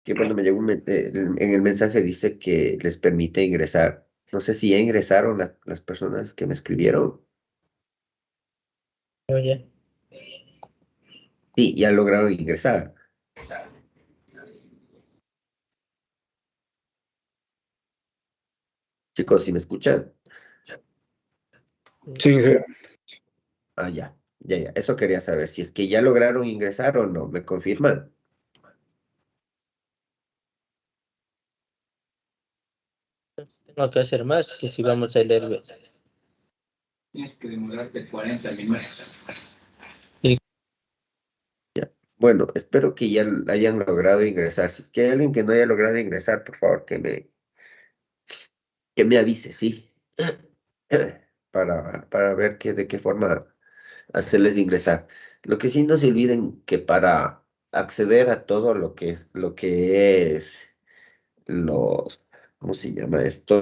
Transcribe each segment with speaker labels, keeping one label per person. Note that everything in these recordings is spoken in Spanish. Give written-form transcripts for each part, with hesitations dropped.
Speaker 1: Que bueno, me llegó en el mensaje dice que les permite ingresar. No sé si ya ingresaron las personas que me escribieron.
Speaker 2: Oye,
Speaker 1: Sí, ya lograron ingresar. Chicos, si me escuchan.
Speaker 3: Sí,
Speaker 1: Ah, ya, ya, ya. Eso quería saber. Si es que ya lograron ingresar o no. ¿Me confirman?
Speaker 2: tengo que hacer más que si vamos a leer.
Speaker 4: Tienes que demorarte 40 minutos.
Speaker 1: Bueno, espero que ya hayan logrado ingresar. Si es que hay alguien que no haya logrado ingresar, por favor, que me avise, ¿sí? Para ver de qué forma hacerles ingresar. Lo que sí no se olviden que para acceder a todo lo que es los, ¿cómo se llama esto?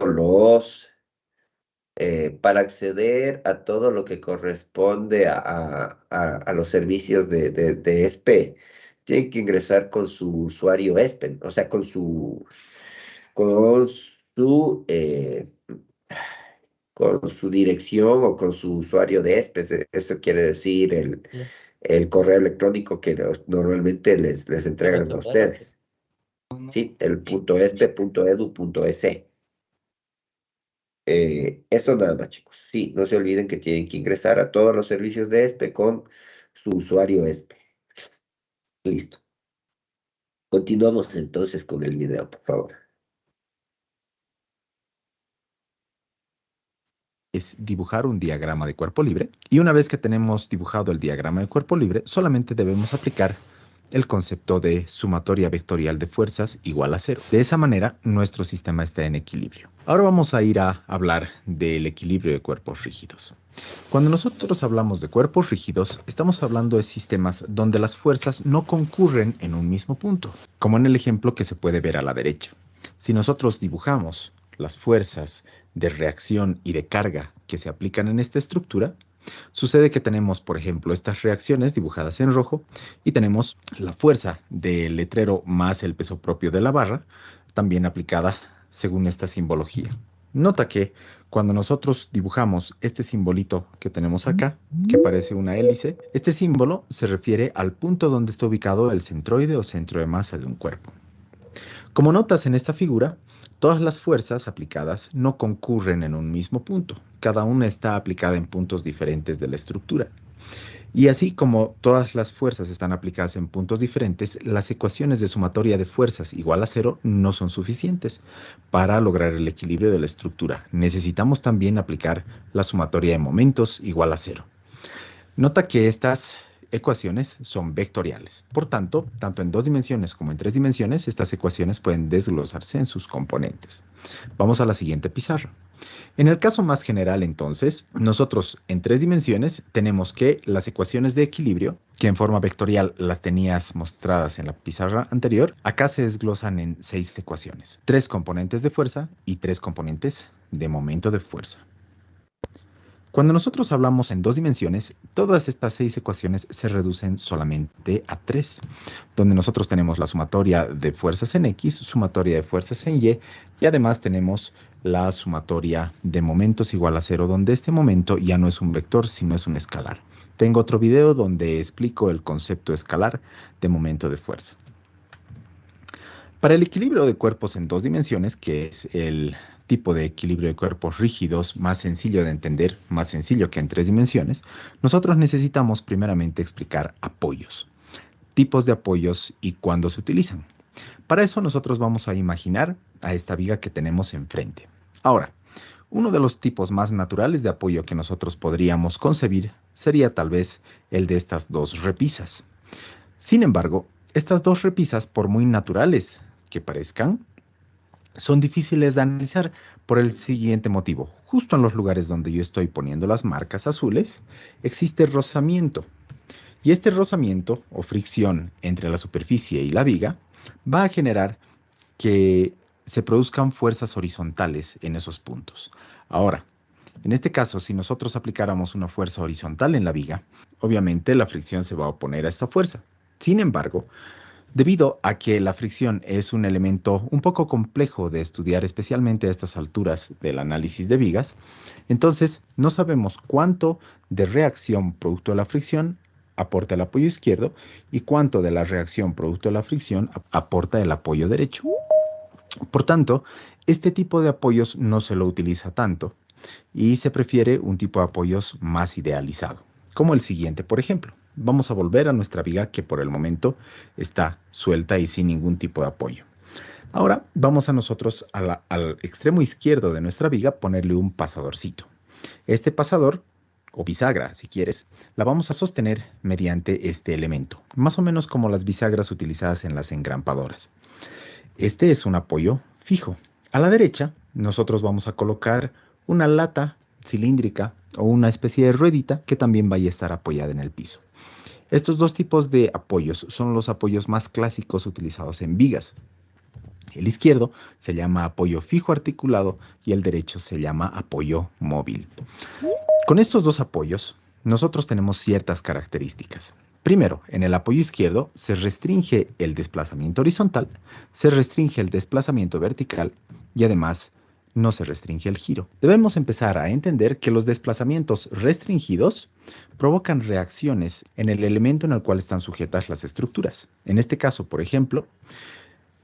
Speaker 1: Para acceder a todo lo que corresponde a los servicios de ESPE, tienen que ingresar con su usuario ESPE, o sea, con su dirección o con su usuario de ESPE. Eso quiere decir el correo electrónico que normalmente les entregan a ustedes. Sí, el .espe.edu.es. Eso nada más, chicos. Sí, no se olviden que tienen que ingresar a todos los servicios de ESPE con su usuario ESPE. Listo. Continuamos entonces con el video, por favor.
Speaker 5: Es dibujar un diagrama de cuerpo libre, y una vez que tenemos dibujado el diagrama de cuerpo libre, solamente debemos aplicar el concepto de sumatoria vectorial de fuerzas igual a cero. De esa manera, nuestro sistema está en equilibrio. Ahora vamos a ir a hablar del equilibrio de cuerpos rígidos. Cuando nosotros hablamos de cuerpos rígidos, estamos hablando de sistemas donde las fuerzas no concurren en un mismo punto, como en el ejemplo que se puede ver a la derecha. Si nosotros dibujamos las fuerzas de reacción y de carga que se aplican en esta estructura, sucede que tenemos, por ejemplo, estas reacciones dibujadas en rojo y tenemos la fuerza del letrero más el peso propio de la barra, también aplicada según esta simbología. Nota que cuando nosotros dibujamos este simbolito que tenemos acá, que parece una hélice, este símbolo se refiere al punto donde está ubicado el centroide o centro de masa de un cuerpo. Como notas en esta figura, todas las fuerzas aplicadas no concurren en un mismo punto. Cada una está aplicada en puntos diferentes de la estructura. Y así como todas las fuerzas están aplicadas en puntos diferentes, las ecuaciones de sumatoria de fuerzas igual a cero no son suficientes para lograr el equilibrio de la estructura. Necesitamos también aplicar la sumatoria de momentos igual a cero. Nota que estas ecuaciones son vectoriales. Por tanto, tanto en 2 dimensiones como en 3 dimensiones, estas ecuaciones pueden desglosarse en sus componentes. Vamos a la siguiente pizarra. En el caso más general, entonces, nosotros en 3 dimensiones tenemos que las ecuaciones de equilibrio, que en forma vectorial las tenías mostradas en la pizarra anterior, acá se desglosan en 6 ecuaciones. 3 componentes de fuerza y 3 componentes de momento de fuerza. Cuando nosotros hablamos en 2 dimensiones, todas estas 6 ecuaciones se reducen solamente a 3, donde nosotros tenemos la sumatoria de fuerzas en X, sumatoria de fuerzas en Y, y además tenemos la sumatoria de momentos igual a 0, donde este momento ya no es un vector, sino es un escalar. Tengo otro video donde explico el concepto escalar de momento de fuerza. Para el equilibrio de cuerpos en 2 dimensiones, que es el tipo de equilibrio de cuerpos rígidos más sencillo de entender, más sencillo que en 3 dimensiones, nosotros necesitamos primeramente explicar apoyos, tipos de apoyos y cuándo se utilizan. Para eso nosotros vamos a imaginar a esta viga que tenemos enfrente. Ahora, uno de los tipos más naturales de apoyo que nosotros podríamos concebir sería tal vez el de estas dos repisas. Sin embargo, estas dos repisas, por muy naturales que parezcan, son difíciles de analizar por el siguiente motivo. Justo en los lugares donde yo estoy poniendo las marcas azules, existe rozamiento. Y este rozamiento o fricción entre la superficie y la viga va a generar que se produzcan fuerzas horizontales en esos puntos. Ahora, en este caso, si nosotros aplicáramos una fuerza horizontal en la viga, obviamente la fricción se va a oponer a esta fuerza. Sin embargo, Debido a que la fricción es un elemento un poco complejo de estudiar, especialmente a estas alturas del análisis de vigas, entonces no sabemos cuánto de reacción producto de la fricción aporta el apoyo izquierdo y cuánto de la reacción producto de la fricción aporta el apoyo derecho. Por tanto, este tipo de apoyos no se lo utiliza tanto y se prefiere un tipo de apoyos más idealizado, como el siguiente, por ejemplo. Vamos a volver a nuestra viga que por el momento está suelta y sin ningún tipo de apoyo. Ahora vamos a nosotros al extremo izquierdo de nuestra viga ponerle un pasadorcito. Este pasador, o bisagra si quieres, la vamos a sostener mediante este elemento, más o menos como las bisagras utilizadas en las engrampadoras. Este es un apoyo fijo. A la derecha nosotros vamos a colocar una lata cilíndrica o una especie de ruedita que también vaya a estar apoyada en el piso. Estos dos tipos de apoyos son los apoyos más clásicos utilizados en vigas. El izquierdo se llama apoyo fijo articulado y el derecho se llama apoyo móvil. Con estos dos apoyos, nosotros tenemos ciertas características. Primero, en el apoyo izquierdo se restringe el desplazamiento horizontal, se restringe el desplazamiento vertical y además no se restringe el giro. Debemos empezar a entender que los desplazamientos restringidos provocan reacciones en el elemento en el cual están sujetas las estructuras. En este caso, por ejemplo,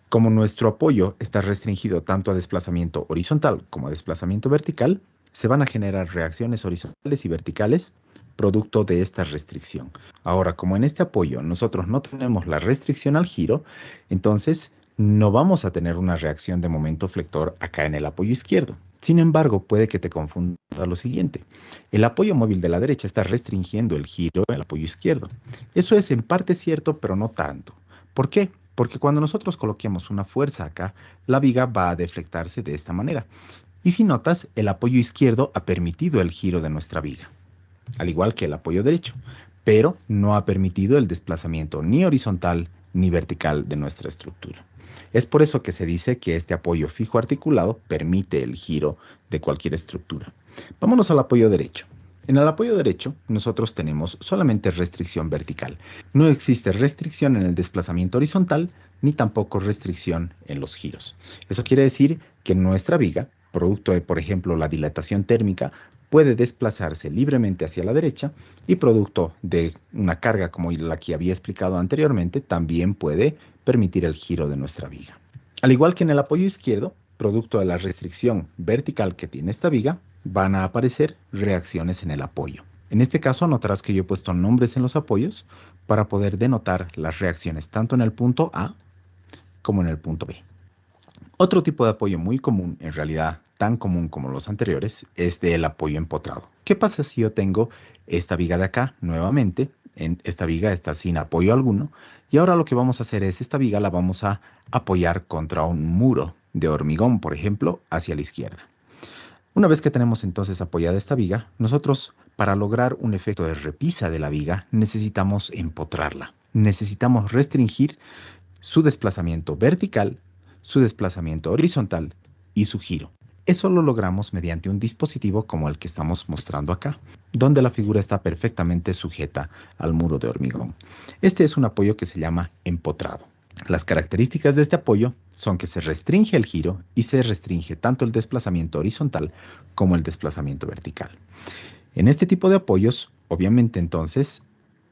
Speaker 5: como nuestro apoyo está restringido tanto a desplazamiento horizontal como a desplazamiento vertical, se van a generar reacciones horizontales y verticales producto de esta restricción. Ahora, como en este apoyo nosotros no tenemos la restricción al giro, entonces no vamos a tener una reacción de momento flector acá en el apoyo izquierdo. Sin embargo, puede que te confunda lo siguiente. El apoyo móvil de la derecha está restringiendo el giro del apoyo izquierdo. Eso es en parte cierto, pero no tanto. ¿Por qué? Porque cuando nosotros coloquemos una fuerza acá, la viga va a deflectarse de esta manera. Y si notas, el apoyo izquierdo ha permitido el giro de nuestra viga, al igual que el apoyo derecho, pero no ha permitido el desplazamiento ni horizontal ni vertical de nuestra estructura. Es por eso que se dice que este apoyo fijo articulado permite el giro de cualquier estructura. Vámonos al apoyo derecho. En el apoyo derecho nosotros tenemos solamente restricción vertical. No existe restricción en el desplazamiento horizontal ni tampoco restricción en los giros. Eso quiere decir que nuestra viga, producto de, por ejemplo, la dilatación térmica, puede desplazarse libremente hacia la derecha y producto de una carga como la que había explicado anteriormente, también puede permitir el giro de nuestra viga. Al igual que en el apoyo izquierdo, producto de la restricción vertical que tiene esta viga, van a aparecer reacciones en el apoyo. En este caso notarás que yo he puesto nombres en los apoyos para poder denotar las reacciones tanto en el punto A como en el punto B. Otro tipo de apoyo muy común, en realidad tan común como los anteriores, es del apoyo empotrado. ¿Qué pasa si yo tengo esta viga de acá nuevamente? Esta viga está sin apoyo alguno y ahora lo que vamos a hacer es esta viga la vamos a apoyar contra un muro de hormigón, por ejemplo, hacia la izquierda. Una vez que tenemos entonces apoyada esta viga, nosotros para lograr un efecto de repisa de la viga necesitamos empotrarla. Necesitamos restringir su desplazamiento vertical, su desplazamiento horizontal y su giro. Eso lo logramos mediante un dispositivo como el que estamos mostrando acá, donde la figura está perfectamente sujeta al muro de hormigón. Este es un apoyo que se llama empotrado. Las características de este apoyo son que se restringe el giro y se restringe tanto el desplazamiento horizontal como el desplazamiento vertical. En este tipo de apoyos, obviamente entonces,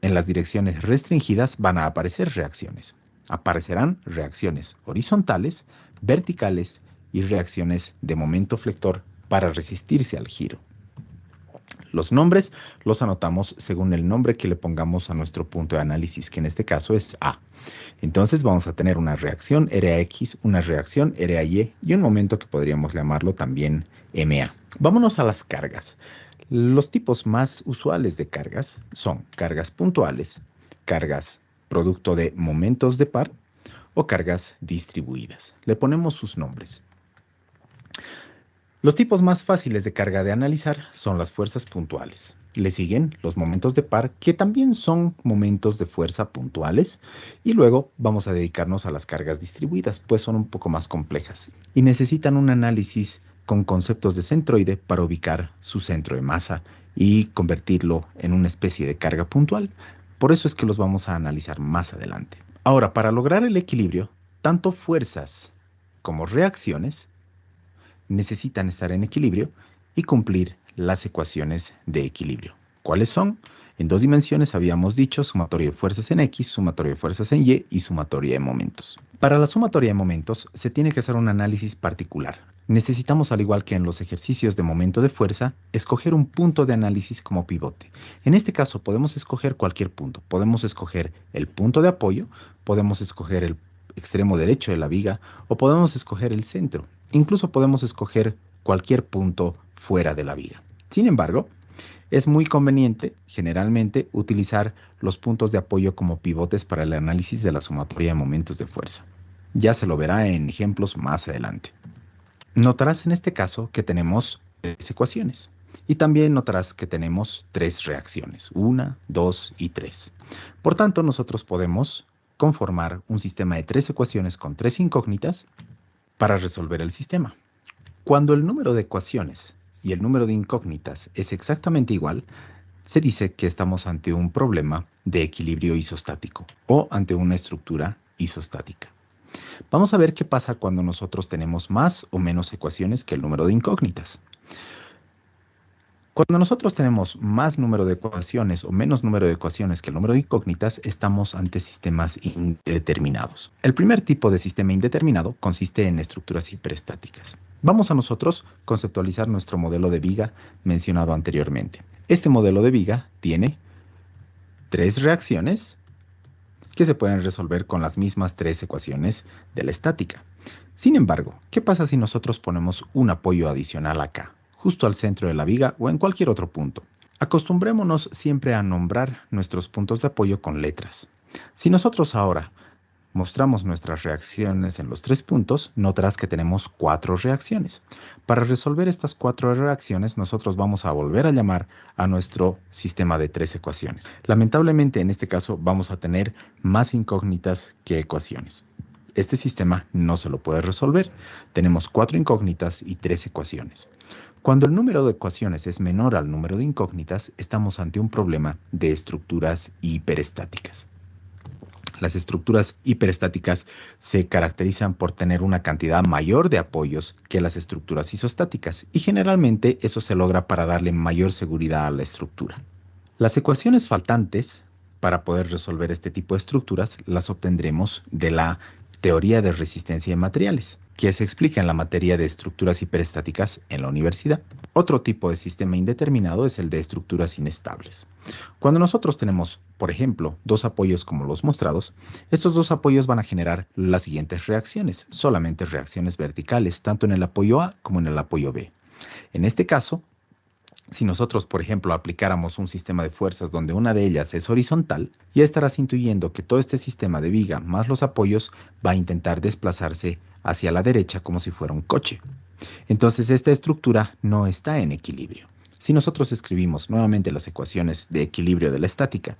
Speaker 5: en las direcciones restringidas van a aparecer reacciones. Aparecerán reacciones horizontales, verticales y reacciones de momento flector para resistirse al giro. Los nombres los anotamos según el nombre que le pongamos a nuestro punto de análisis, que en este caso es A. Entonces vamos a tener una reacción RAX, una reacción RAY y un momento que podríamos llamarlo también MA. Vámonos a las cargas. Los tipos más usuales de cargas son cargas puntuales, cargas producto de momentos de par o cargas distribuidas. Le ponemos sus nombres. Los tipos más fáciles de carga de analizar son las fuerzas puntuales. Le siguen los momentos de par, que también son momentos de fuerza puntuales. Y luego vamos a dedicarnos a las cargas distribuidas, pues son un poco más complejas y necesitan un análisis con conceptos de centroide para ubicar su centro de masa y convertirlo en una especie de carga puntual. Por eso es que los vamos a analizar más adelante. Ahora, para lograr el equilibrio, tanto fuerzas como reacciones necesitan estar en equilibrio y cumplir las ecuaciones de equilibrio. ¿Cuáles son? En dos dimensiones habíamos dicho sumatoria de fuerzas en X, sumatoria de fuerzas en Y y sumatoria de momentos. Para la sumatoria de momentos se tiene que hacer un análisis particular. Necesitamos, al igual que en los ejercicios de momento de fuerza, escoger un punto de análisis como pivote. En este caso podemos escoger cualquier punto. Podemos escoger el punto de apoyo, podemos escoger el extremo derecho de la viga o podemos escoger el centro. Incluso podemos escoger cualquier punto fuera de la viga. Sin embargo, es muy conveniente, generalmente, utilizar los puntos de apoyo como pivotes para el análisis de la sumatoria de momentos de fuerza. Ya se lo verá en ejemplos más adelante. Notarás en este caso que tenemos tres ecuaciones. Y también notarás que tenemos tres reacciones, 1, 2 y 3. Por tanto, nosotros podemos conformar un sistema de tres ecuaciones con tres incógnitas para resolver el sistema. Cuando el número de ecuaciones y el número de incógnitas es exactamente igual, se dice que estamos ante un problema de equilibrio isostático o ante una estructura isostática. Vamos a ver qué pasa cuando nosotros tenemos más o menos ecuaciones que el número de incógnitas. Cuando nosotros tenemos más número de ecuaciones o menos número de ecuaciones que el número de incógnitas, estamos ante sistemas indeterminados. El primer tipo de sistema indeterminado consiste en estructuras hiperestáticas. Vamos a nosotros conceptualizar nuestro modelo de viga mencionado anteriormente. Este modelo de viga tiene tres reacciones que se pueden resolver con las mismas tres ecuaciones de la estática. Sin embargo, ¿qué pasa si nosotros ponemos un apoyo adicional acá, justo al centro de la viga o en cualquier otro punto? Acostumbrémonos siempre a nombrar nuestros puntos de apoyo con letras. Si nosotros ahora mostramos nuestras reacciones en los tres puntos, notarás que tenemos 4 reacciones. Para resolver estas 4 reacciones, nosotros vamos a volver a llamar a nuestro sistema de 3 ecuaciones. Lamentablemente, en este caso, vamos a tener más incógnitas que ecuaciones. Este sistema no se lo puede resolver. Tenemos 4 incógnitas y 3 ecuaciones. Cuando el número de ecuaciones es menor al número de incógnitas, estamos ante un problema de estructuras hiperestáticas. Las estructuras hiperestáticas se caracterizan por tener una cantidad mayor de apoyos que las estructuras isostáticas y generalmente eso se logra para darle mayor seguridad a la estructura. Las ecuaciones faltantes para poder resolver este tipo de estructuras las obtendremos de la teoría de resistencia de materiales, que se explica en la materia de estructuras hiperestáticas en la universidad. Otro tipo de sistema indeterminado es el de estructuras inestables. Cuando nosotros tenemos, por ejemplo, dos apoyos como los mostrados, estos dos apoyos van a generar las siguientes reacciones, solamente reacciones verticales, tanto en el apoyo A como en el apoyo B. En este caso, si nosotros, por ejemplo, aplicáramos un sistema de fuerzas donde una de ellas es horizontal, ya estarás intuyendo que todo este sistema de viga más los apoyos va a intentar desplazarse hacia la derecha como si fuera un coche. Entonces esta estructura no está en equilibrio. Si nosotros escribimos nuevamente las ecuaciones de equilibrio de la estática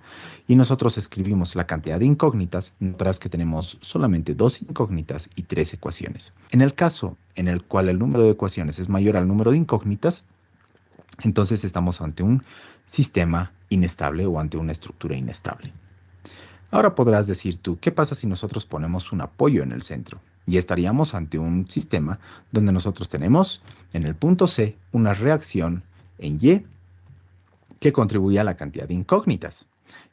Speaker 5: y nosotros escribimos la cantidad de incógnitas, notarás que tenemos solamente 2 incógnitas y 3 ecuaciones. En el caso en el cual el número de ecuaciones es mayor al número de incógnitas, entonces estamos ante un sistema inestable o ante una estructura inestable. Ahora podrás decir tú, ¿qué pasa si nosotros ponemos un apoyo en el centro? Y estaríamos ante un sistema donde nosotros tenemos en el punto C una reacción en Y que contribuye a la cantidad de incógnitas.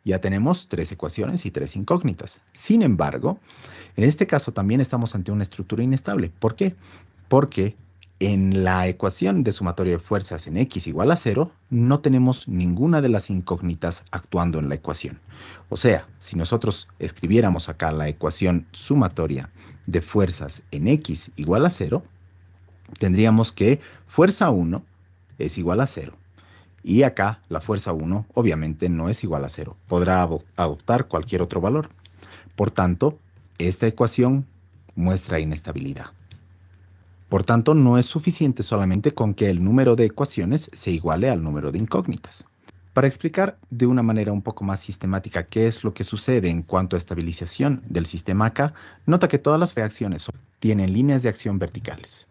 Speaker 5: Ya tenemos 3 ecuaciones y 3 incógnitas. Sin embargo, en este caso también estamos ante una estructura inestable. ¿Por qué? Porque en la ecuación de sumatoria de fuerzas en X igual a 0, no tenemos ninguna de las incógnitas actuando en la ecuación. O sea, si nosotros escribiéramos acá la ecuación sumatoria de fuerzas en X igual a 0, tendríamos que fuerza 1 es igual a 0. Y acá la fuerza 1 obviamente no es igual a 0. Podrá adoptar cualquier otro valor. Por tanto, esta ecuación muestra inestabilidad. Por tanto, no es suficiente solamente con que el número de ecuaciones se iguale al número de incógnitas. Para explicar de una manera un poco más sistemática qué es lo que sucede en cuanto a estabilización del sistema acá, nota que todas las reacciones tienen líneas de acción verticales.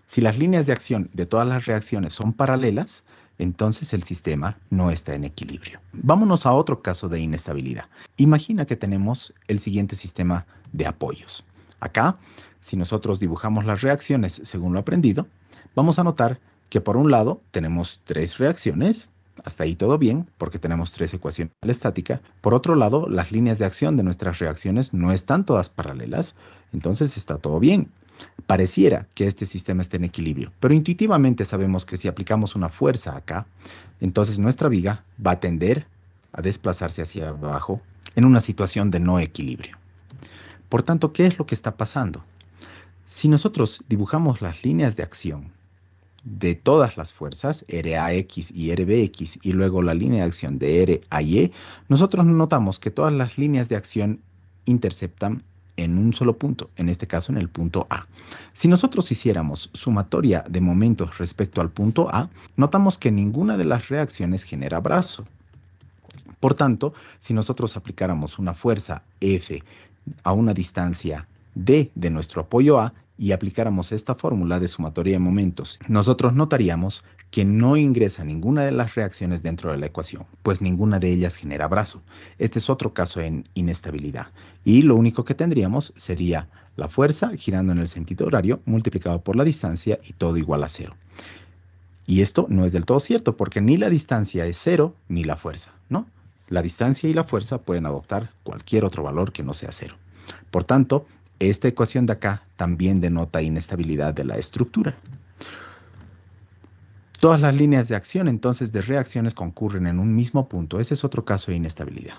Speaker 5: Si las líneas de acción de todas las reacciones son paralelas, entonces el sistema no está en equilibrio. Vámonos a otro caso de inestabilidad. Imagina que tenemos el siguiente sistema de apoyos. Acá, si nosotros dibujamos las reacciones según lo aprendido, vamos a notar que por un lado tenemos tres reacciones, hasta ahí todo bien, porque tenemos tres ecuaciones de la estática. Por otro lado, las líneas de acción de nuestras reacciones no están todas paralelas, entonces está todo bien. Pareciera que este sistema esté en equilibrio, pero intuitivamente sabemos que si aplicamos una fuerza acá, entonces nuestra viga va a tender a desplazarse hacia abajo en una situación de no equilibrio. Por tanto, ¿qué es lo que está pasando? Si nosotros dibujamos las líneas de acción de todas las fuerzas, RAX y RBX, y luego la línea de acción de RAY, nosotros notamos que todas las líneas de acción interceptan en un solo punto, en este caso en el punto A. Si nosotros hiciéramos sumatoria de momentos respecto al punto A, notamos que ninguna de las reacciones genera brazo. Por tanto, si nosotros aplicáramos una fuerza F a una distancia D de nuestro apoyo A y aplicáramos esta fórmula de sumatoria de momentos, nosotros notaríamos que no ingresa ninguna de las reacciones dentro de la ecuación, pues ninguna de ellas genera brazo. Este es otro caso en inestabilidad. Y lo único que tendríamos sería la fuerza girando en el sentido horario multiplicado por la distancia y todo igual a cero. Y esto no es del todo cierto, porque ni la distancia es cero ni la fuerza, ¿no? La distancia y la fuerza pueden adoptar cualquier otro valor que no sea cero. Por tanto, esta ecuación de acá también denota inestabilidad de la estructura. Todas las líneas de acción entonces de reacciones concurren en un mismo punto. Ese es otro caso de inestabilidad.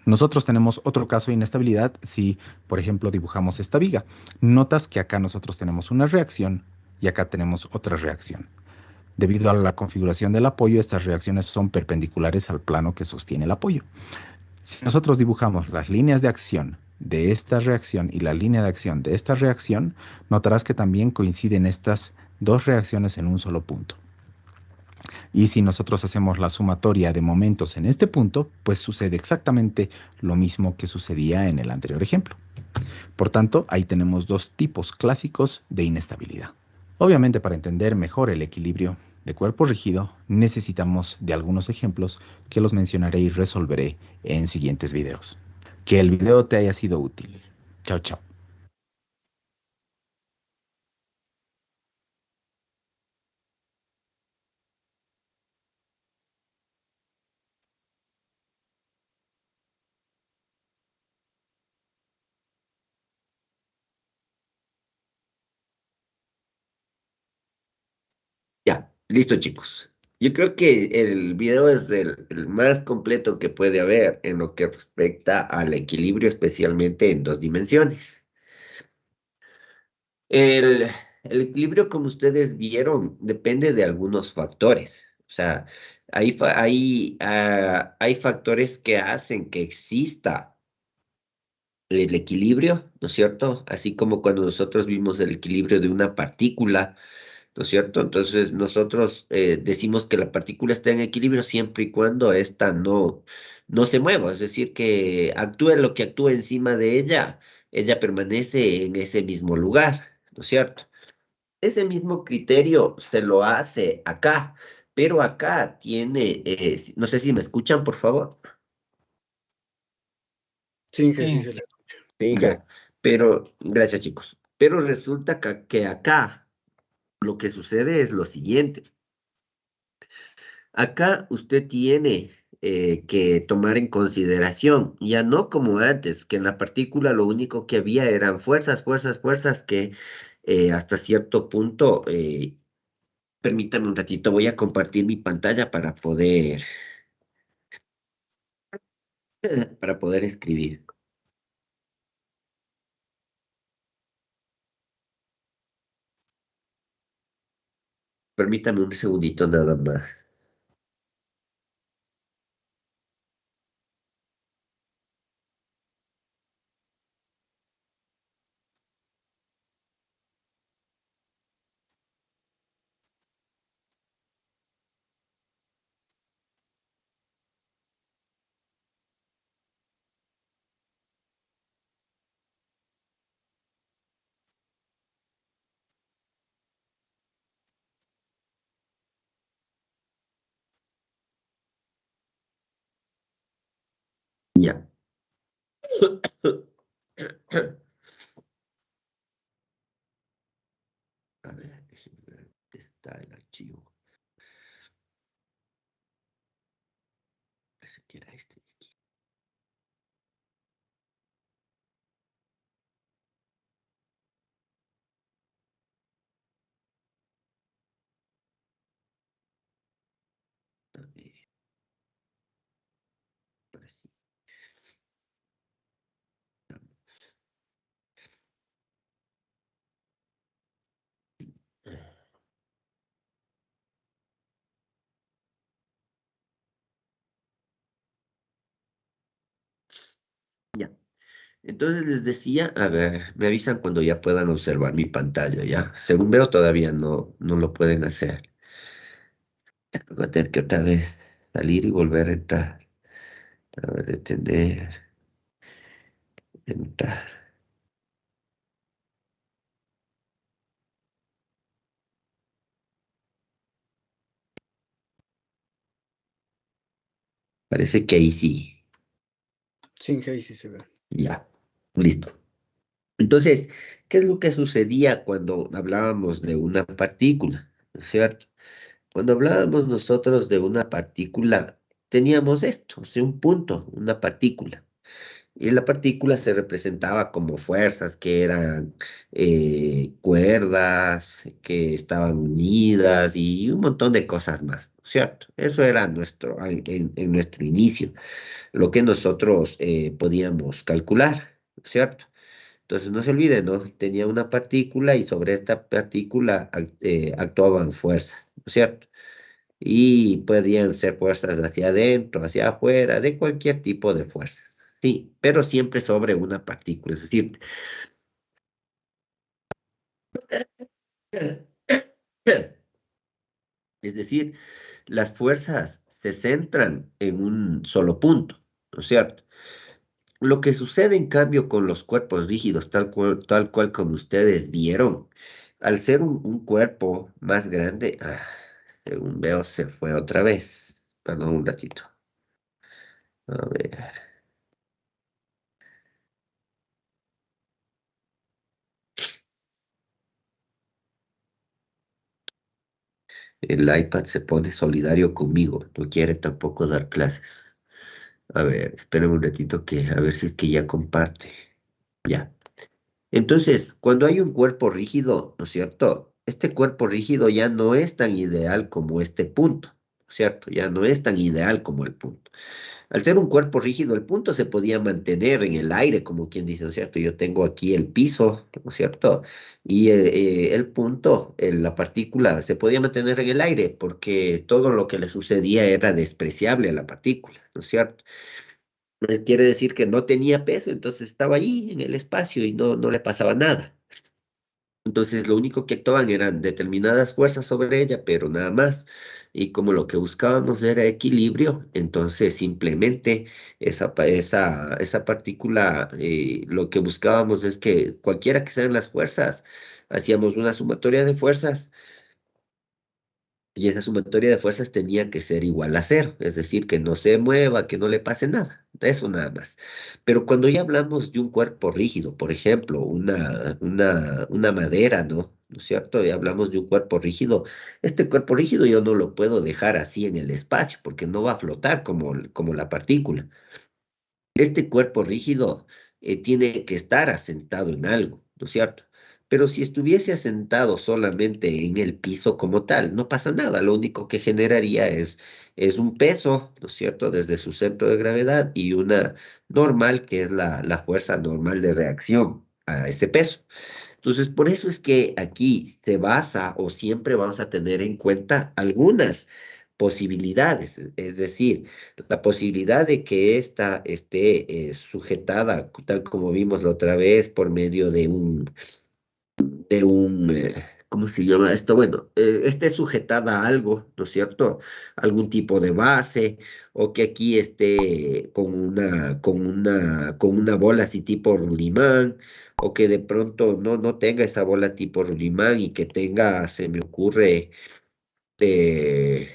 Speaker 5: Nosotros tenemos otro caso de inestabilidad si, por ejemplo, dibujamos esta viga. Notas que acá nosotros tenemos una reacción y acá tenemos otra reacción. Debido a la configuración del apoyo, estas reacciones son perpendiculares al plano que sostiene el apoyo. Si nosotros dibujamos las líneas de acción de esta reacción y la línea de acción de esta reacción, notarás que también coinciden estas dos reacciones en un solo punto. Y si nosotros hacemos la sumatoria de momentos en este punto, pues sucede exactamente lo mismo que sucedía en el anterior ejemplo. Por tanto, ahí tenemos dos tipos clásicos de inestabilidad. Obviamente, para entender mejor el equilibrio de cuerpo rígido, necesitamos de algunos ejemplos que los mencionaré y resolveré en siguientes videos. Que el video te haya sido útil. Chao, chao.
Speaker 1: Ya, listo, chicos. Yo creo que el video es el más completo que puede haber en lo que respecta al equilibrio, especialmente en dos dimensiones. El, el equilibrio, como ustedes vieron, depende de algunos factores. O sea, hay factores que hacen que exista el equilibrio, ¿no es cierto? Así como cuando nosotros vimos el equilibrio de una partícula, ¿no es cierto? Entonces nosotros decimos que la partícula está en equilibrio siempre y cuando ésta no se mueva, es decir, que actúe lo que actúe encima de ella, ella permanece en ese mismo lugar, ¿no es cierto? Ese mismo criterio se lo hace acá, pero acá tiene, no sé si me escuchan, por favor.
Speaker 3: Sí, que sí se le escucha.
Speaker 1: Ya, pero gracias, chicos. Pero resulta que acá lo que sucede es lo siguiente. Acá usted tiene que tomar en consideración, ya no como antes, que en la partícula lo único que había eran fuerzas, fuerzas, fuerzas que hasta cierto punto, permítame un ratito, voy a compartir mi pantalla para poder escribir. Permítame un segundito nada más. A ver, déjenme ver dónde está el archivo. Parece que era este de aquí. A ver, ahora sí. Ya. Entonces les decía, a ver, me avisan cuando ya puedan observar mi pantalla, ¿ya? Según veo, todavía no lo pueden hacer. Voy a tener que otra vez salir y volver a entrar. A ver, detener, entrar. Parece que ahí sí.
Speaker 3: Sí, ahí sí se ve.
Speaker 1: Ya, listo. Entonces, ¿qué es lo que sucedía cuando hablábamos de una partícula? ¿No es cierto? Cuando hablábamos nosotros de una partícula, teníamos esto, o sea, un punto, una partícula. Y la partícula se representaba como fuerzas que eran cuerdas, que estaban unidas y un montón de cosas más, ¿no es cierto? Eso era en nuestro inicio, lo que nosotros podíamos calcular, ¿no es cierto? Entonces no se olviden, ¿no? Tenía una partícula y sobre esta partícula actuaban fuerzas, ¿no es cierto? Y podían ser fuerzas hacia adentro, hacia afuera, de cualquier tipo de fuerza. Sí, pero siempre sobre una partícula, es decir, es decir, las fuerzas se centran en un solo punto, ¿no es cierto? Lo que sucede en cambio con los cuerpos rígidos, tal cual como ustedes vieron, al ser un cuerpo más grande, según veo, se fue otra vez. Perdón un ratito. A ver. El iPad se pone solidario conmigo, no quiere tampoco dar clases. A ver, espérame un ratito que a ver si es que ya comparte. Ya. Entonces, cuando hay un cuerpo rígido, ¿no es cierto? Este cuerpo rígido ya no es tan ideal como este punto, ¿no es cierto? Ya no es tan ideal como el punto. Al ser un cuerpo rígido, el punto se podía mantener en el aire, como quien dice, ¿no es cierto? Yo tengo aquí el piso, ¿no es cierto? Y el punto, la partícula, se podía mantener en el aire porque todo lo que le sucedía era despreciable a la partícula, ¿no es cierto? Quiere decir que no tenía peso, entonces estaba ahí en el espacio y no le pasaba nada. Entonces, lo único que actuaban eran determinadas fuerzas sobre ella, pero nada más. Y como lo que buscábamos era equilibrio, entonces simplemente esa partícula, lo que buscábamos es que cualquiera que sean las fuerzas, hacíamos una sumatoria de fuerzas y esa sumatoria de fuerzas tenía que ser igual a cero, es decir, que no se mueva, que no le pase nada, eso nada más. Pero cuando ya hablamos de un cuerpo rígido, por ejemplo, una madera, ¿no? ¿No es cierto? Y hablamos de un cuerpo rígido. Este cuerpo rígido yo no lo puedo dejar así en el espacio porque no va a flotar como la partícula. Este cuerpo rígido tiene que estar asentado en algo, ¿no es cierto? Pero si estuviese asentado solamente en el piso como tal, no pasa nada. Lo único que generaría es un peso, ¿no es cierto?, desde su centro de gravedad y una normal, que es la fuerza normal de reacción a ese peso. Entonces, por eso es que aquí se basa o siempre vamos a tener en cuenta algunas posibilidades, es decir, la posibilidad de que ésta esté sujetada, tal como vimos la otra vez, por medio de un, ¿cómo se llama esto? Bueno, esté sujetada a algo, ¿no es cierto? Algún tipo de base, o que aquí esté con una bola así tipo Rulimán, o que de pronto no tenga esa bola tipo Rulimán y que tenga, se me ocurre, eh,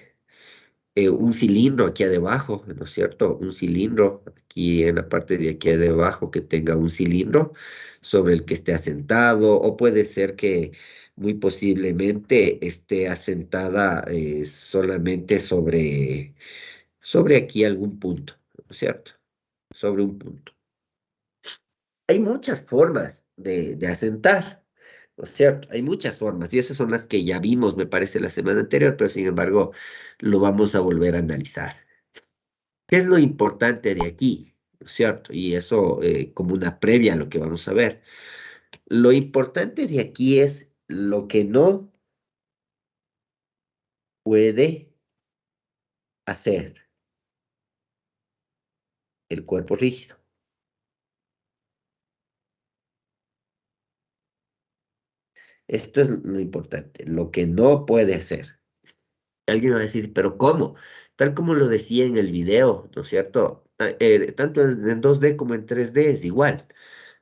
Speaker 1: un cilindro aquí abajo, ¿no es cierto? Un cilindro aquí en la parte de aquí debajo que tenga un cilindro sobre el que esté asentado, o puede ser que muy posiblemente esté asentada solamente sobre aquí algún punto, ¿no es cierto? Sobre un punto. Hay muchas formas de asentar, ¿no es cierto? Hay muchas formas, y esas son las que ya vimos, me parece, la semana anterior, pero sin embargo lo vamos a volver a analizar. ¿Qué es lo importante de aquí? ¿No es cierto? Y eso como una previa a lo que vamos a ver. Lo importante de aquí es lo que no puede hacer el cuerpo rígido. Esto es lo importante, lo que no puede hacer. Alguien va a decir, pero ¿cómo? Tal como lo decía en el video, ¿no es cierto? Tanto en 2D como en 3D es igual.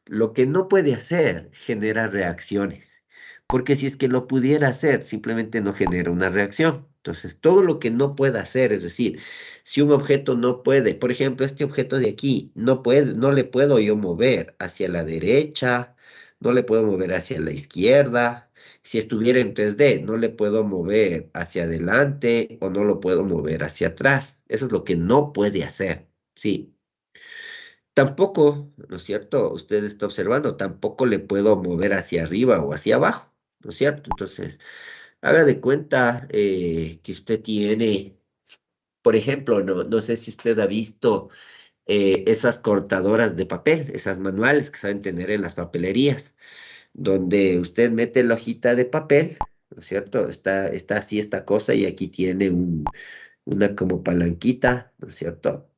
Speaker 1: Lo que no puede hacer genera reacciones, porque si es que lo pudiera hacer, simplemente no genera una reacción. Entonces, todo lo que no pueda hacer, es decir, si un objeto no puede, por ejemplo, este objeto de aquí, no puede, no le puedo yo mover hacia la derecha, no le puedo mover hacia la izquierda. Si estuviera en 3D, no le puedo mover hacia adelante o no lo puedo mover hacia atrás. Eso es lo que no puede hacer, sí. Tampoco, ¿no es cierto? Usted está observando, tampoco le puedo mover hacia arriba o hacia abajo, ¿no es cierto? Entonces, haga de cuenta que usted tiene, por ejemplo, no sé si usted ha visto esas cortadoras de papel, esas manuales que saben tener en las papelerías, donde usted mete la hojita de papel, ¿no es cierto? Está así esta cosa y aquí tiene una como palanquita, ¿no es cierto?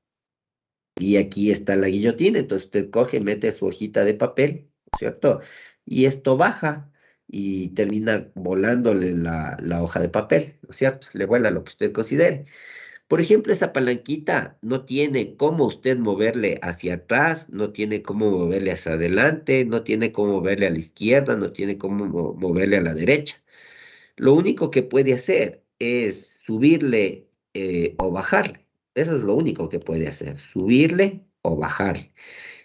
Speaker 1: Y aquí está la guillotina, entonces usted coge, mete su hojita de papel, ¿cierto? Y esto baja y termina volándole la hoja de papel, ¿no es cierto? Le vuela lo que usted considere. Por ejemplo, esa palanquita no tiene cómo usted moverle hacia atrás, no tiene cómo moverle hacia adelante, no tiene cómo moverle a la izquierda, no tiene cómo moverle a la derecha. Lo único que puede hacer es subirle o bajarle. Eso es lo único que puede hacer, subirle o bajarle.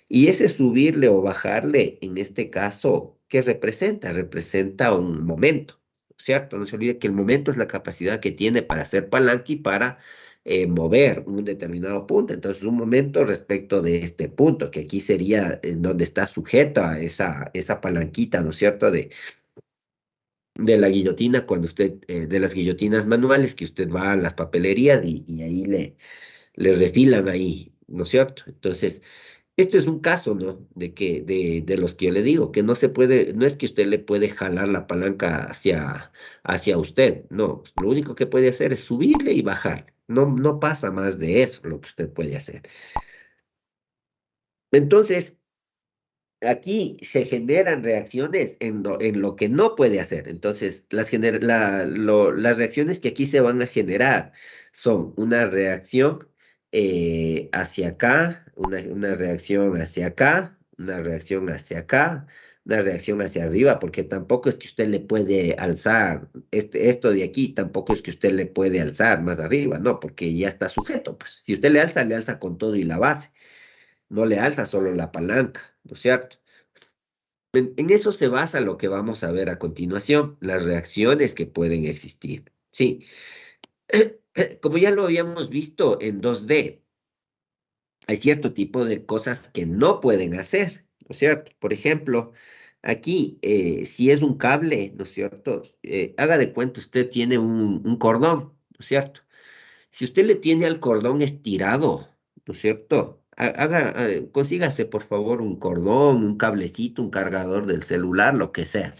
Speaker 1: Y ese subirle o bajarle, en este caso, ¿qué representa? Representa un momento, ¿cierto? No se olvide que el momento es la capacidad que tiene para hacer palanca y para mover un determinado punto. Entonces, un momento respecto de este punto, que aquí sería en donde está sujeta esa palanquita, ¿no es cierto? De la guillotina, cuando usted, de las guillotinas manuales, que usted va a las papelerías y ahí le refilan ahí, ¿no es cierto? Entonces, esto es un caso, ¿no? De los que yo le digo, que no se puede, no es que usted le puede jalar la palanca hacia usted, no, lo único que puede hacer es subirle y bajar, no pasa más de eso lo que usted puede hacer. Entonces, aquí se generan reacciones en lo que no puede hacer. Entonces, las reacciones que aquí se van a generar son una reacción hacia acá, una reacción hacia acá, una reacción hacia acá, una reacción hacia arriba, porque tampoco es que usted le puede alzar, esto de aquí, tampoco es que usted le puede alzar más arriba, no, porque ya está sujeto, pues. Si usted le alza con todo y la base, no le alza solo la palanca, ¿no es cierto? En eso se basa lo que vamos a ver a continuación, las reacciones que pueden existir. Sí, como ya lo habíamos visto en 2D, hay cierto tipo de cosas que no pueden hacer, ¿no es cierto? Por ejemplo, aquí, si es un cable, ¿no es cierto? Haga de cuenta, usted tiene un cordón, ¿no es cierto? Si usted le tiene al cordón estirado, ¿no es cierto? Consígase, por favor, un cordón, un cablecito, un cargador del celular, lo que sea,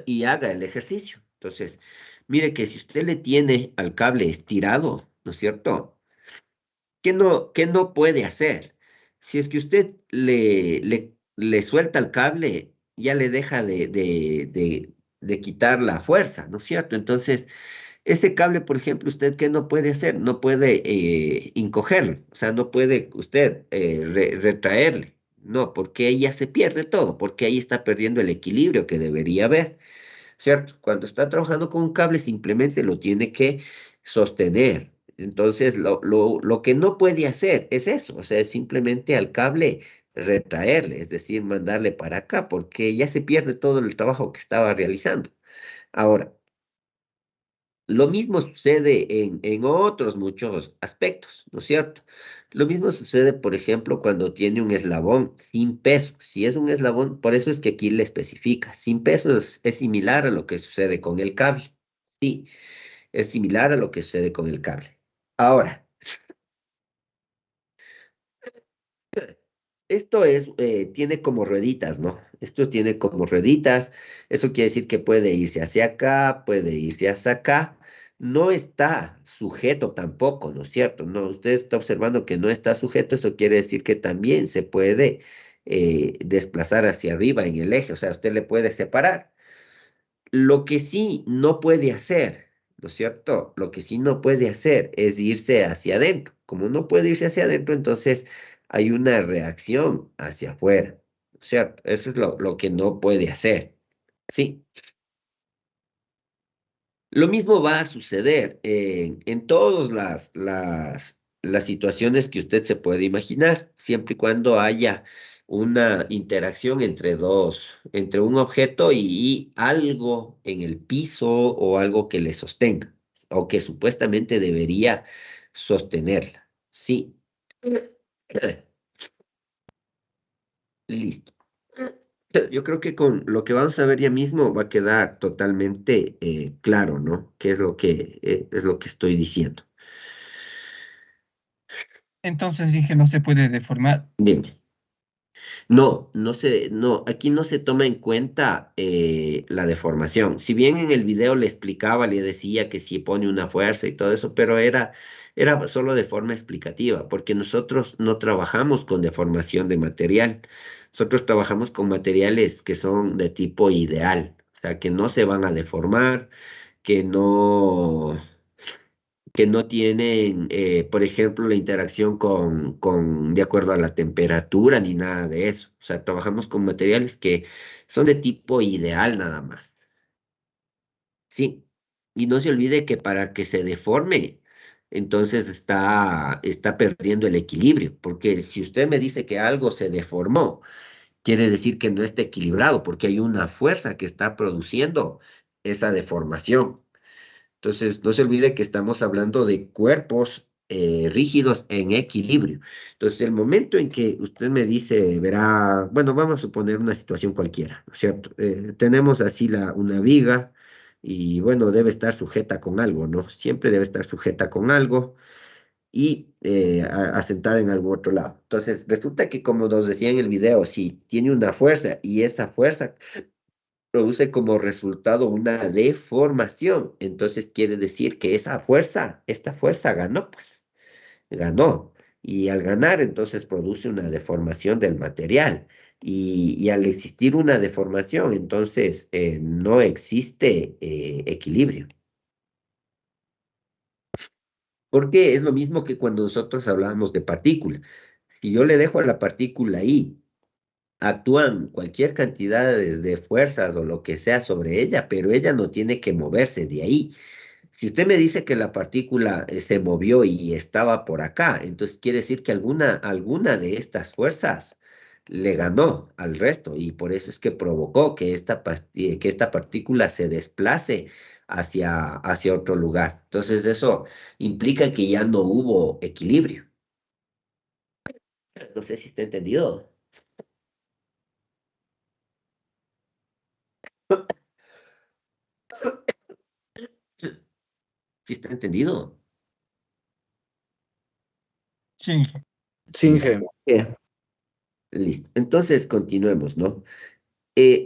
Speaker 1: y haga el ejercicio. Entonces, mire que si usted le tiene al cable estirado, ¿no es cierto? Qué no puede hacer? Si es que usted le suelta el cable, ya le deja de quitar la fuerza, ¿no es cierto? Entonces, ese cable, por ejemplo, ¿usted qué no puede hacer? No puede encogerlo, o sea, no puede usted retraerle, no, porque ahí ya se pierde todo, porque ahí está perdiendo el equilibrio que debería haber. ¿cierto? Cuando está trabajando con un cable, simplemente lo tiene que sostener. Entonces, lo que no puede hacer es eso, o sea, es simplemente al cable retraerle, es decir, mandarle para acá, porque ya se pierde todo el trabajo que estaba realizando. Ahora, lo mismo sucede en otros muchos aspectos, ¿no es cierto? Lo mismo sucede, por ejemplo, cuando tiene un eslabón sin peso. Si es un eslabón, por eso es que aquí le especifica. Sin peso es similar a lo que sucede con el cable. Sí, es similar a lo que sucede con el cable. Ahora, esto tiene como rueditas, ¿no? Esto tiene como rueditas. Eso quiere decir que puede irse hacia acá, puede irse hacia acá. No está sujeto tampoco, ¿no es cierto? No, usted está observando que no está sujeto. Eso quiere decir que también se puede desplazar hacia arriba en el eje. O sea, usted le puede separar. Lo que sí no puede hacer, ¿no es cierto? Lo que sí no puede hacer es irse hacia adentro. Como no puede irse hacia adentro, entonces hay una reacción hacia afuera, ¿no es cierto? Eso es lo que no puede hacer. Sí. Lo mismo va a suceder en todas las situaciones que usted se puede imaginar, siempre y cuando haya una interacción entre un objeto y algo en el piso o algo que le sostenga, o que supuestamente debería sostenerla. Sí. Listo. Yo creo que con lo que vamos a ver ya mismo va a quedar totalmente claro, ¿no? ¿Qué es lo que estoy diciendo?
Speaker 6: Entonces dije, no se puede deformar.
Speaker 1: Dime. No, aquí no se toma en cuenta la deformación. Si bien en el video le explicaba, le decía que si pone una fuerza y todo eso, pero era solo de forma explicativa, porque nosotros no trabajamos con deformación de material. Nosotros trabajamos con materiales que son de tipo ideal, o sea, que no se van a deformar, que no que no tienen, por ejemplo, la interacción de acuerdo a la temperatura ni nada de eso. O sea, trabajamos con materiales que son de tipo ideal nada más. Sí. Y no se olvide que para que se deforme, entonces está perdiendo el equilibrio. Porque si usted me dice que algo se deformó, quiere decir que no está equilibrado, porque hay una fuerza que está produciendo esa deformación. Entonces, no se olvide que estamos hablando de cuerpos rígidos en equilibrio. Entonces, el momento en que usted me dice, verá, bueno, vamos a suponer una situación cualquiera, ¿no es cierto? Tenemos así una viga y, bueno, debe estar sujeta con algo, ¿no? Siempre debe estar sujeta con algo y asentada en algún otro lado. Entonces, resulta que, como nos decía en el video, si tiene una fuerza y esa fuerza produce como resultado una deformación. Entonces quiere decir que esta fuerza ganó, pues, ganó. Y al ganar, entonces produce una deformación del material. Y al existir una deformación, entonces no existe equilibrio. Porque es lo mismo que cuando nosotros hablamos de partícula. Si yo le dejo a la partícula ahí, actúan cualquier cantidad de fuerzas o lo que sea sobre ella, pero ella no tiene que moverse de ahí. Si usted me dice que la partícula se movió y estaba por acá, entonces quiere decir que alguna de estas fuerzas le ganó al resto y por eso es que provocó que que esta partícula se desplace hacia otro lugar. Entonces eso implica que ya no hubo equilibrio. No sé si está entendido. ¿Sí está entendido?
Speaker 6: Sí,
Speaker 3: Singe.
Speaker 1: Bien. Listo. Entonces, continuemos, ¿no?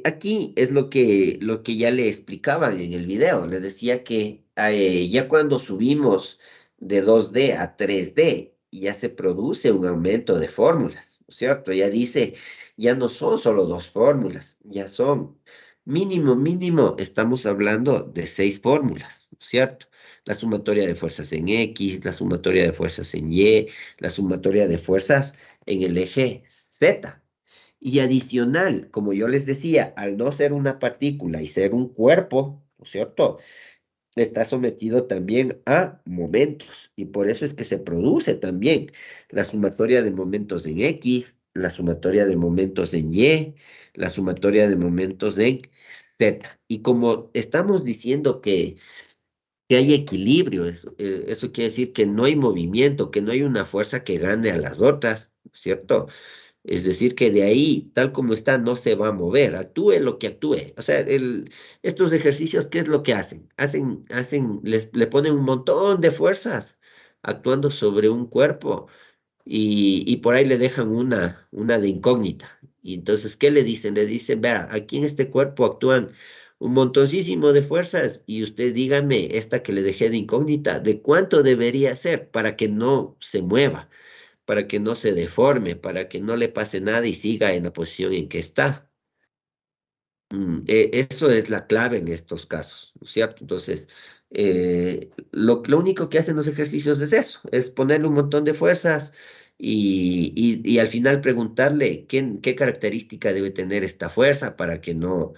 Speaker 1: Aquí es lo que ya le explicaban en el video. Le decía que ya cuando subimos de 2D a 3D, ya se produce un aumento de fórmulas, ¿no es cierto? Ya dice, ya no son solo dos fórmulas, ya son mínimo, estamos hablando de 6 fórmulas, ¿no es cierto? La sumatoria de fuerzas en X, la sumatoria de fuerzas en Y, la sumatoria de fuerzas en el eje Z. Y adicional, como yo les decía, al no ser una partícula y ser un cuerpo, ¿no es cierto? Está sometido también a momentos y por eso es que se produce también la sumatoria de momentos en X, la sumatoria de momentos en Y, la sumatoria de momentos en Z. Y como estamos diciendo que hay equilibrio, eso quiere decir que no hay movimiento, que no hay una fuerza que gane a las otras, ¿cierto? Es decir, que de ahí, tal como está, no se va a mover, actúe lo que actúe. O sea, estos ejercicios, ¿qué es lo que hacen? Le ponen un montón de fuerzas actuando sobre un cuerpo y por ahí le dejan una de incógnita. Y entonces, ¿qué le dicen? Le dicen, vea, aquí en este cuerpo actúan un montoncísimo de fuerzas y usted dígame, esta que le dejé de incógnita, ¿de cuánto debería ser para que no se mueva? Para que no se deforme, para que no le pase nada y siga en la posición en que está. Eso es la clave en estos casos, ¿no es cierto? Entonces, lo único que hacen los ejercicios es eso, es ponerle un montón de fuerzas y al final preguntarle qué característica debe tener esta fuerza para que no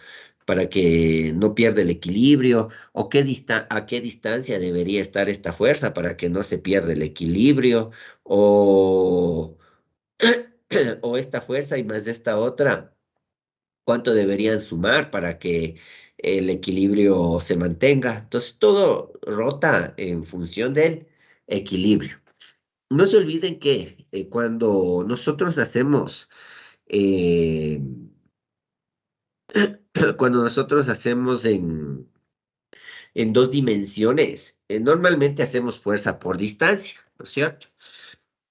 Speaker 1: pierda el equilibrio o a qué distancia debería estar esta fuerza para que no se pierda el equilibrio o, o esta fuerza y más de esta otra cuánto deberían sumar para que el equilibrio se mantenga. Entonces, todo rota en función del equilibrio. No se olviden que cuando nosotros hacemos, eh, cuando nosotros hacemos en dos dimensiones, normalmente hacemos fuerza por distancia, ¿no es cierto?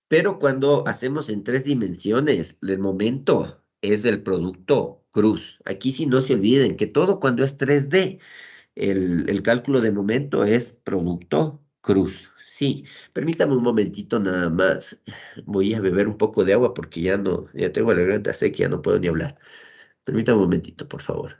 Speaker 1: Pero cuando hacemos en tres dimensiones, el momento es el producto cruz. Aquí sí no se olviden que todo cuando es 3D, el cálculo de momento es producto cruz. Sí, permítame un momentito nada más. Voy a beber un poco de agua porque ya tengo la garganta seca, ya no puedo ni hablar. Permítame un momentito, por favor.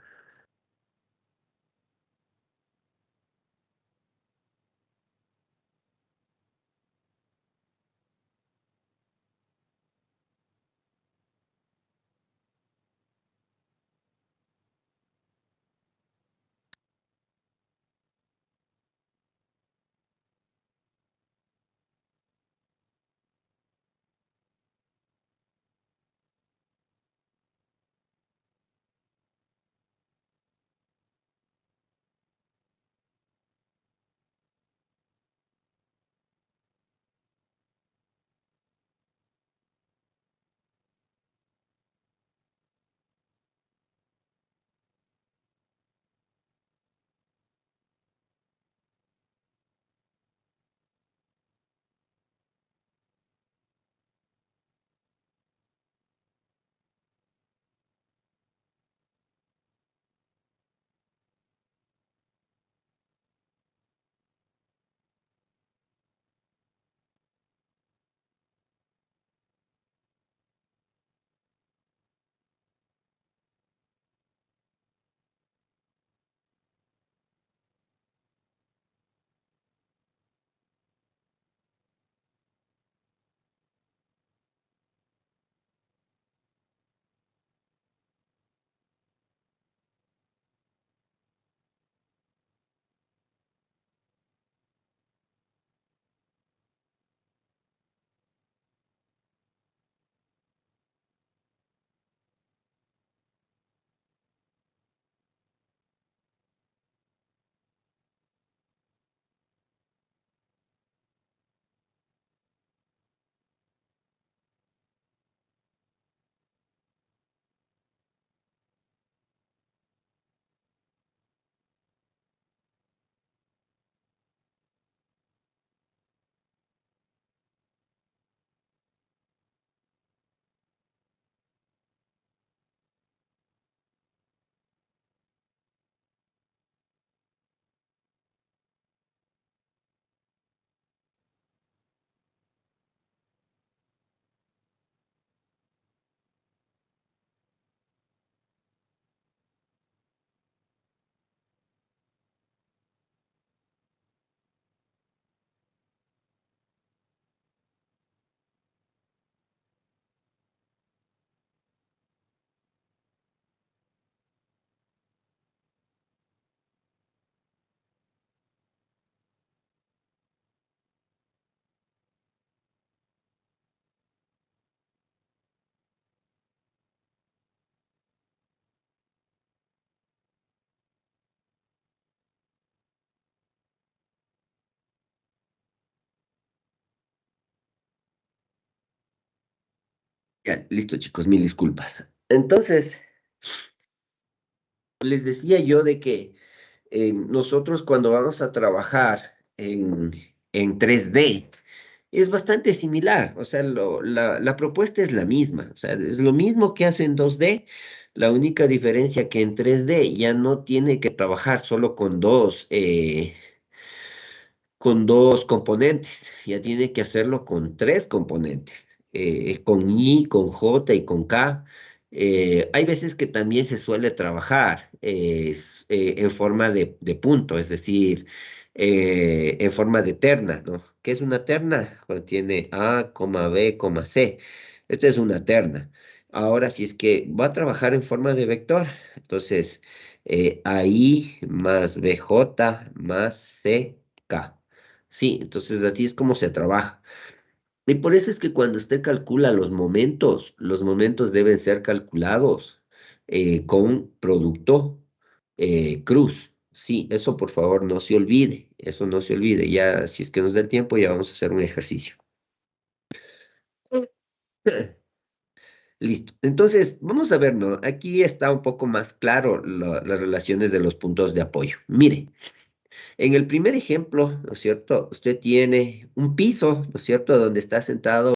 Speaker 1: Ya, listo, chicos, mil disculpas. Entonces, les decía yo de que nosotros cuando vamos a trabajar en 3D es bastante similar, o sea, la propuesta es la misma, o sea, es lo mismo que hace en 2D, la única diferencia que en 3D ya no tiene que trabajar solo con dos componentes, ya tiene que hacerlo con tres componentes, con I, con J y con K. Hay veces que también se suele trabajar en forma de punto, es decir, en forma de terna, ¿no? ¿Qué es una terna? Cuando tiene A, coma B, coma C. Esta es una terna. Ahora, si es que va a trabajar en forma de vector, entonces AI más BJ más CK. Sí, entonces así es como se trabaja. Y por eso es que cuando usted calcula los momentos deben ser calculados con producto cruz. Sí, eso por favor no se olvide, eso no se olvide. Ya, si es que nos da el tiempo, ya vamos a hacer un ejercicio. Listo. Entonces, vamos a ver, ¿no? Aquí está un poco más claro las relaciones de los puntos de apoyo. Mire. En el primer ejemplo, ¿no es cierto? Usted tiene un piso, ¿no es cierto?, donde está sentado